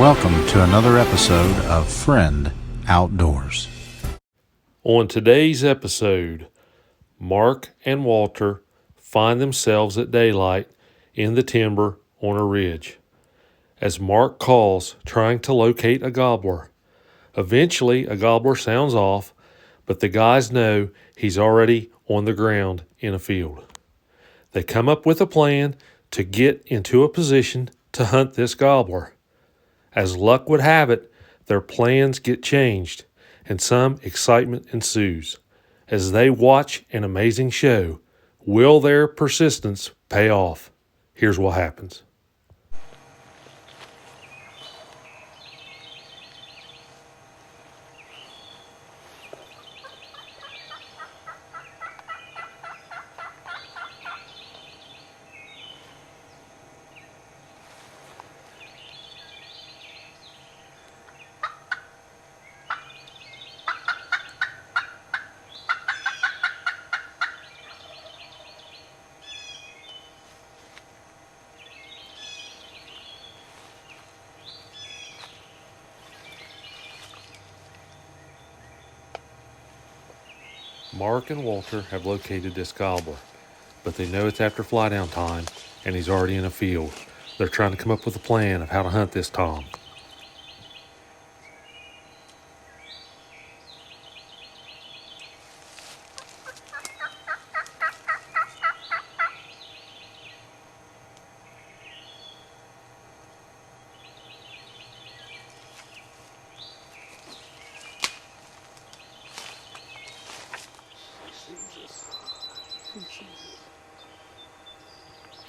welcome to another episode of Friend Outdoors. On today's episode, Mark and Walter find themselves at daylight in the timber on a ridge, as Mark calls, trying to locate a gobbler. Eventually, a gobbler sounds off, but the guys know he's already on the ground in a field. They come up with a plan to get into a position to hunt this gobbler. As luck would have it, their plans get changed, and some excitement ensues. As they watch an amazing show, will their persistence pay off? Here's what happens. Mark and Walter have located this gobbler, but they know it's after fly down time and he's already in a field. They're trying to come up with a plan of how to hunt this tom.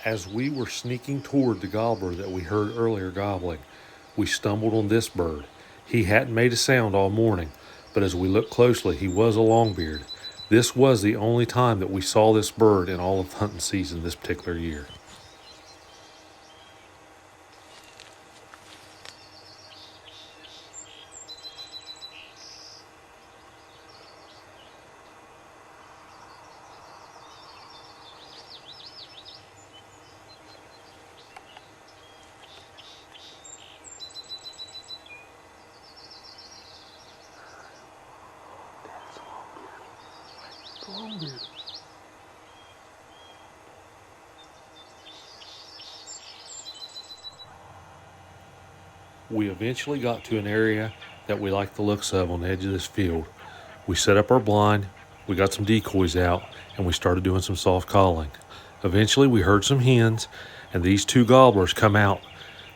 As we were sneaking toward the gobbler that we heard earlier gobbling, we stumbled on this bird. He hadn't made a sound all morning, but as we looked closely, he was a longbeard. This was the only time that we saw this bird in all of hunting season this particular year. We eventually got to an area that we liked the looks of on the edge of this field. We set up our blind, we got some decoys out, and we started doing some soft calling. Eventually we heard some hens, and these two gobblers come out.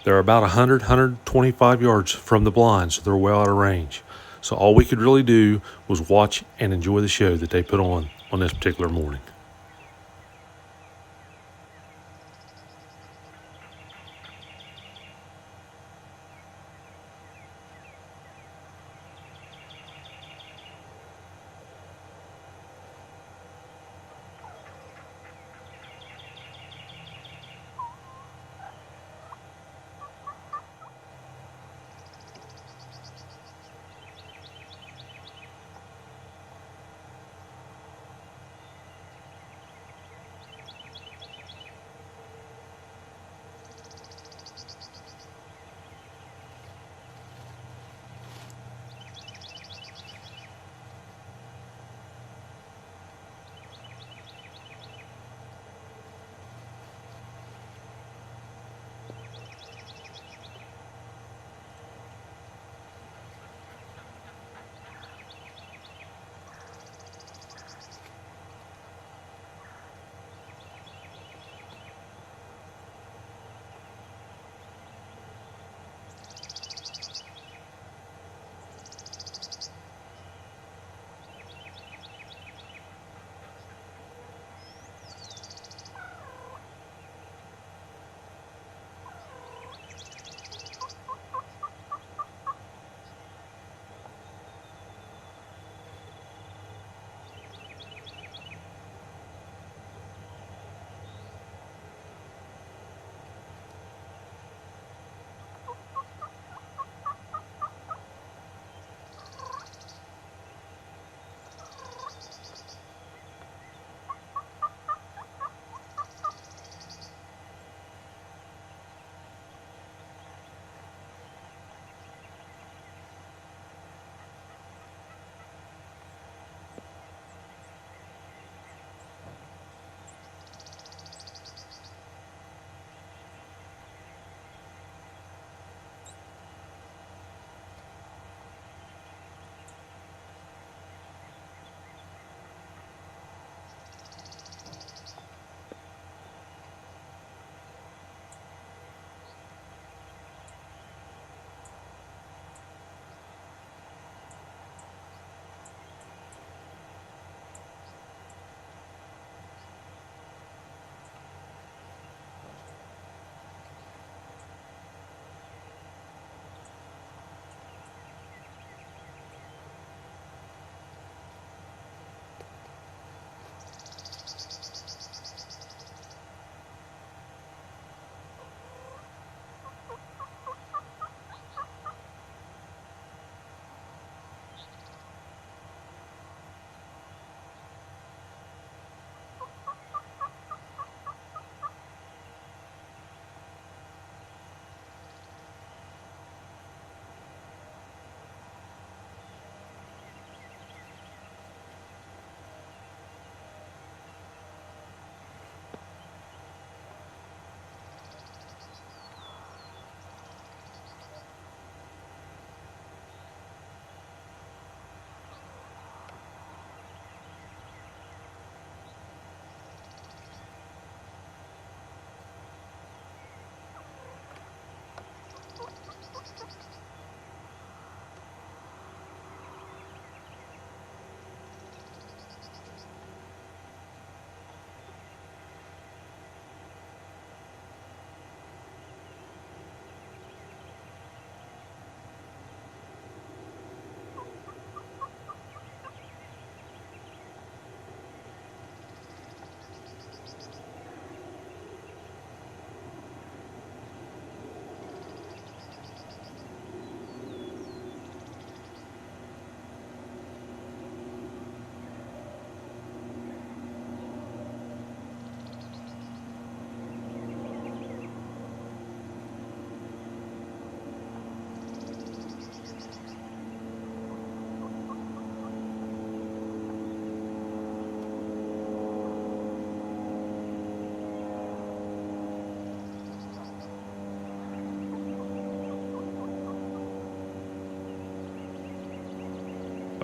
They're about 125 yards from the blind, so they're well out of range. So all we could really do was watch and enjoy the show that they put on this particular morning.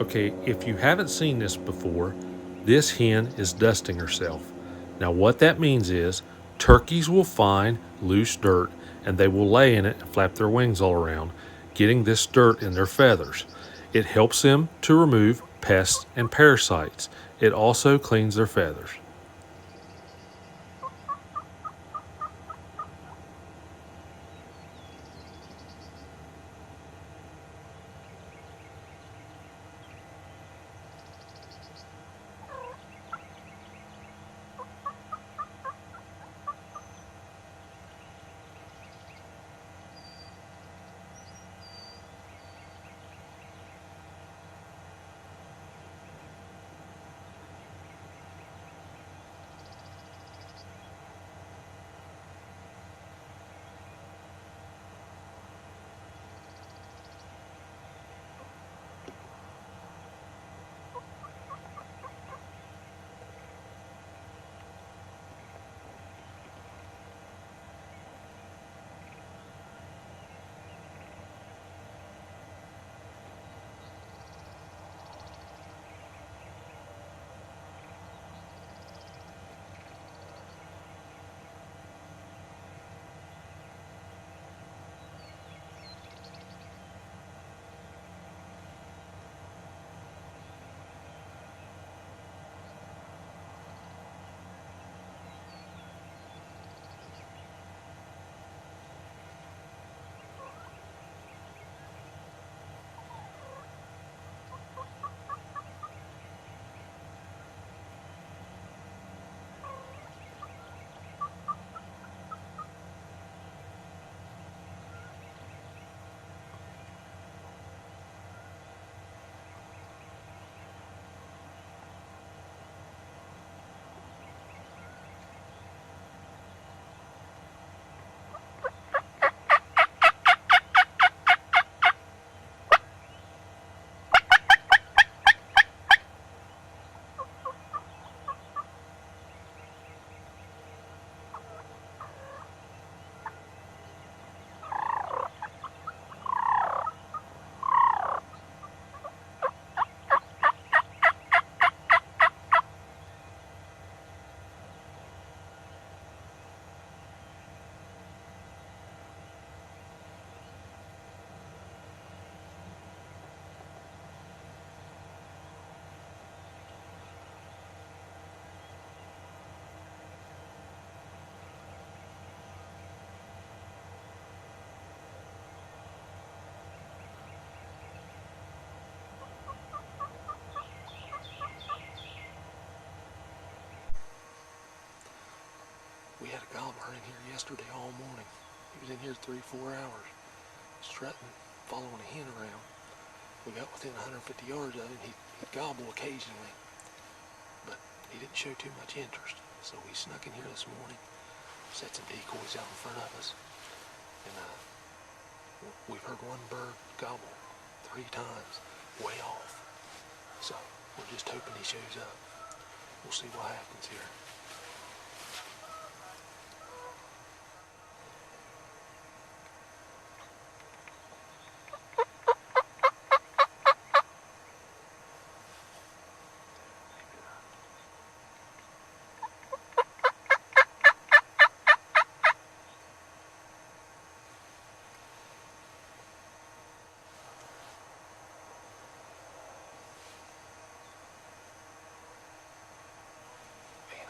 Okay, if you haven't seen this before, this hen is dusting herself. Now, what that means is turkeys will find loose dirt and they will lay in it and flap their wings all around, getting this dirt in their feathers. It helps them to remove pests and parasites. It also cleans their feathers. We had a gobbler in here yesterday all morning. He was in here 3-4 hours, strutting, following a hen around. We got within 150 yards of him. He'd gobble occasionally, but he didn't show too much interest. So we snuck in here this morning, set some decoys out in front of us, and we've heard one bird gobble 3 times, way off. So we're just hoping he shows up. We'll see what happens here. Man,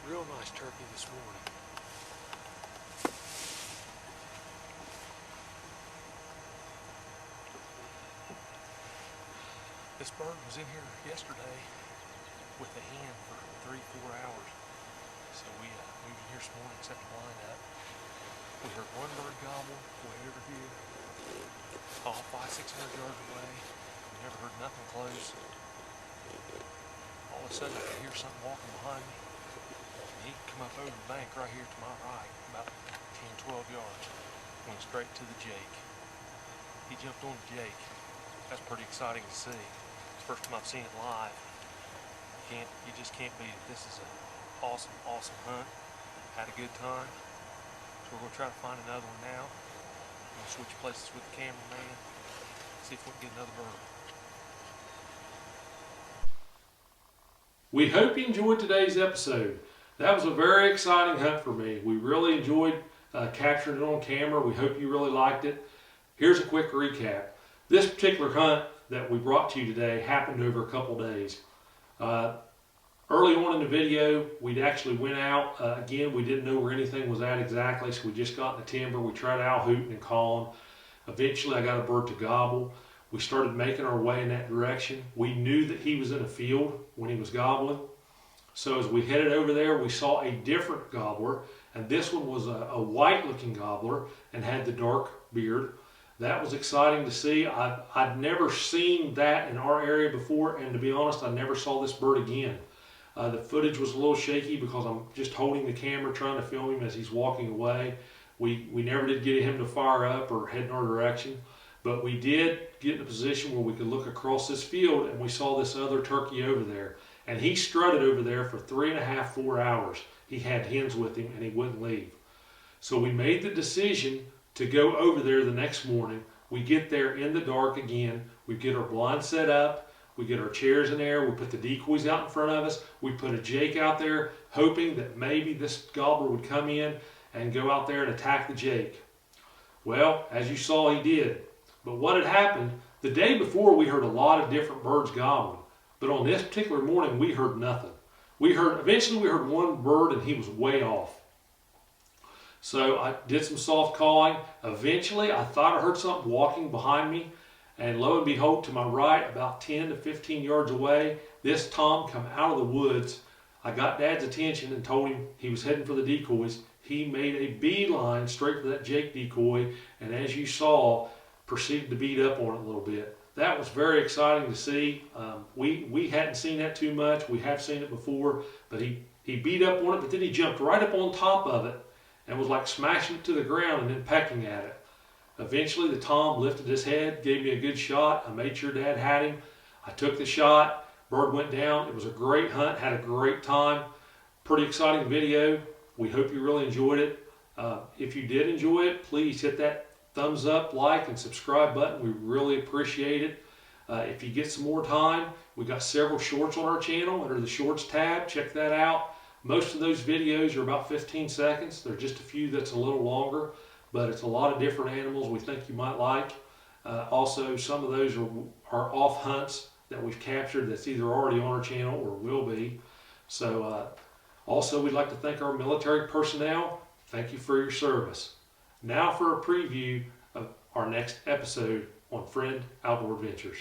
Real nice turkey this morning. This bird was in here yesterday with a hen for 3-4 hours. So we moved in here this morning, set the blind up. We heard one bird gobble way over here, all 500-600 yards away. We never heard nothing close. All of a sudden I could hear something walking behind me. And he come up over the bank right here to my right, about 10-12 yards. Went straight to the Jake. He jumped on the Jake. That's pretty exciting to see. It's the first time I've seen it live. You just can't beat it. This is an awesome, awesome hunt. Had a good time. So we're gonna try to find another one now. We'll switch places with the cameraman. See if we can get another bird. We hope you enjoyed today's episode. That was a very exciting hunt for me. We really enjoyed capturing it on camera. We hope you really liked it. Here's a quick recap. This particular hunt that we brought to you today happened over a couple days. Early on in the video, we actually went out. Again, we didn't know where anything was at exactly, so we just got in the timber. We tried out hooting and calling. Eventually, I got a bird to gobble. We started making our way in that direction. We knew that he was in a field when he was gobbling. So as we headed over there, we saw a different gobbler, and this one was a white-looking gobbler and had the dark beard. That was exciting to see. I'd never seen that in our area before, and to be honest, I never saw this bird again. The footage was a little shaky because I'm just holding the camera trying to film him as he's walking away. We never did get him to fire up or head in our direction, but we did get in a position where we could look across this field and we saw this other turkey over there. And he strutted over there for 3.5-4 hours. He had hens with him and he wouldn't leave. So we made the decision to go over there the next morning. We get there in the dark again. We get our blind set up. We get our chairs in there. We put the decoys out in front of us. We put a Jake out there, hoping that maybe this gobbler would come in and go out there and attack the Jake. Well, as you saw, he did. But what had happened, the day before we heard a lot of different birds gobbling. But on this particular morning, we heard nothing. Eventually we heard one bird and he was way off. So I did some soft calling. Eventually I thought I heard something walking behind me. And lo and behold, to my right, about 10 to 15 yards away, this tom come out of the woods. I got Dad's attention and told him he was heading for the decoys. He made a beeline straight for that Jake decoy, and as you saw, proceeded to beat up on it a little bit. That was very exciting to see. We hadn't seen that too much. We have seen it before, but he beat up on it, but then he jumped right up on top of it and was like smashing it to the ground and then pecking at it. Eventually the tom lifted his head, gave me a good shot. I made sure Dad had him. I took the shot, bird went down. It was a great hunt, had a great time. Pretty exciting video. We hope you really enjoyed it. If you did enjoy it, please hit that thumbs up, like, and subscribe button. We really appreciate it. If you get some more time, we got several shorts on our channel under the shorts tab. Check that out. Most of those videos are about 15 seconds. There are just a few that's a little longer, but it's a lot of different animals we think you might like. Also, some of those are off hunts that we've captured that's either already on our channel or will be. So also, we'd like to thank our military personnel. Thank you for your service. Now for a preview of our next episode on Friend Outdoor Adventures.